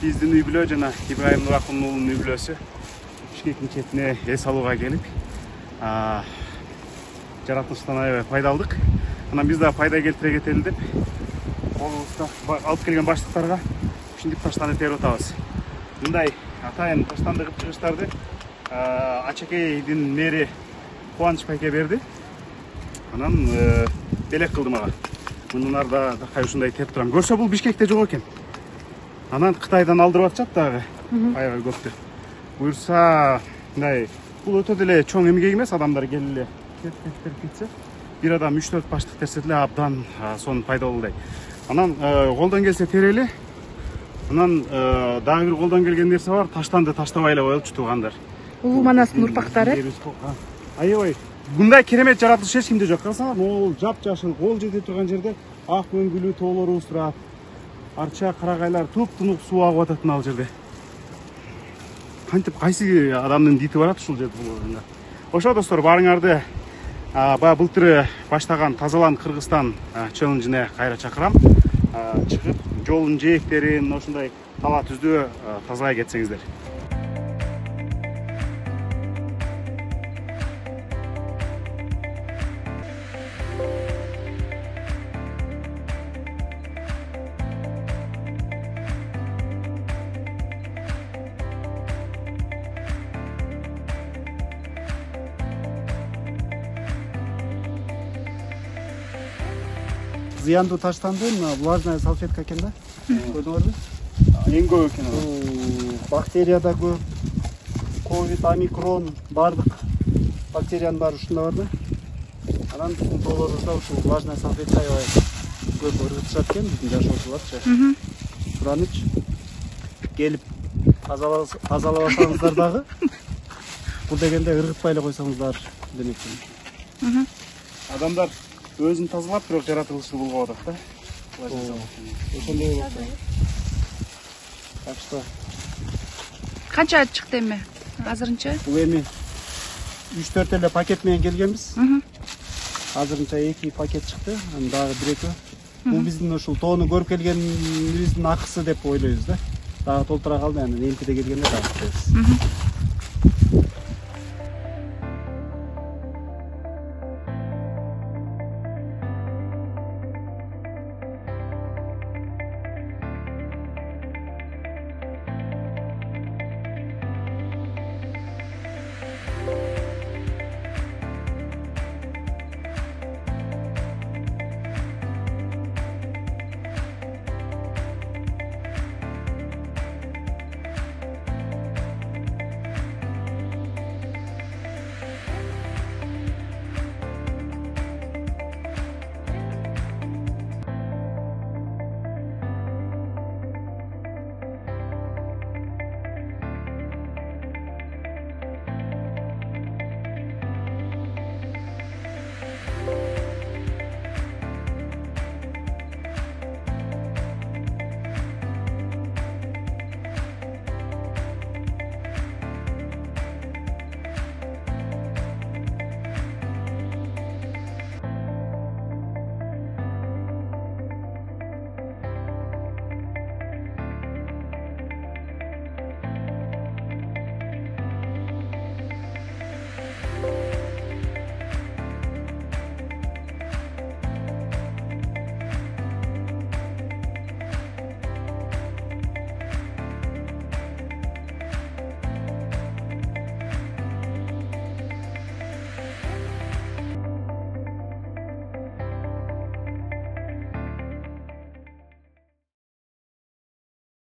биздин үй бүлө жана Ибрайым Нуракулунун үй бүлөсү Бишкектин четине эс алууга келип, жаратылыштан аябай пайда алдык. Анан биз да пайда келтире кетели деп, колубузда алып келген баштыктарга ушинтип таштанды терип атабыз. Мындай атайын таштанды кылып чыгыштарды Ачекейдин мэри Кубаныч байке берди. Анан белек кылды мага. Мунун арда такай ушундай терип турам. Көрсө бул Бишкекте жок экен. Анан Кытайдан алдырып атышат дагы аябай көптү. Буюрса, мындай бул өтө деле чоң эмгек эмес, адамдар келип кетсе, бир адам 3-4 баштык терсе деле абдан сонун пайда болудай. Анан колдон келсе терели. Анан дагы бир колдон келген нерсе бар, таштанды таштабай эле коелучу туугандар. Улуу Манастын урпактары. Аябай мындай керемет жаратылыш эч кимде жок. Карасаң, могул жап-жашыл, кол жете турган жерде ак мөңгүлүү тоолор уустурат. Арча карагайлар туп-тунук суу агып атат ал жерде. Кантип кайсы адамдын дити барат ушул жерде бул орунда. Ошо достор, барыңарды баягы былтыр баштаган Тазалан Кыргызстан челленджине кайра чакырам. Чыгып, жолдун жээктерин, ошондой тала түздү тазалай кетсеңиздер. Зыяндуу таштанды, влажная салфетка экен да? Көрдүңөрбү? Эң көп экен ал. Бактерия да көп, ковид, омикрон, бардык бактериянын баары ушунда бар да. Анан биздин тоолорубузда ушул влажная салфетка аябай көп ыргытышат экен биздин жашоочуларчы. Сураныч келип тазалабасаңыздар дагы, бул дегенде ыргытпай эле койсоңуздар демекчимин. Адамдар өзүн тазалап, бирок жаратылышты булгап атат да. Ошондой болот. Так что Канча чыкты эми азырынча? бул эми 3-4 эле пакет менен келгенбиз. Азырынча 2 пакет чыкты, анан дагы 1-2. Бул биздин ушул тоону көрүп келгенибиздин акысы деп ойлойбуз да. Дагы толтура калды, анан эмтиде келгенде дагы кытабыз.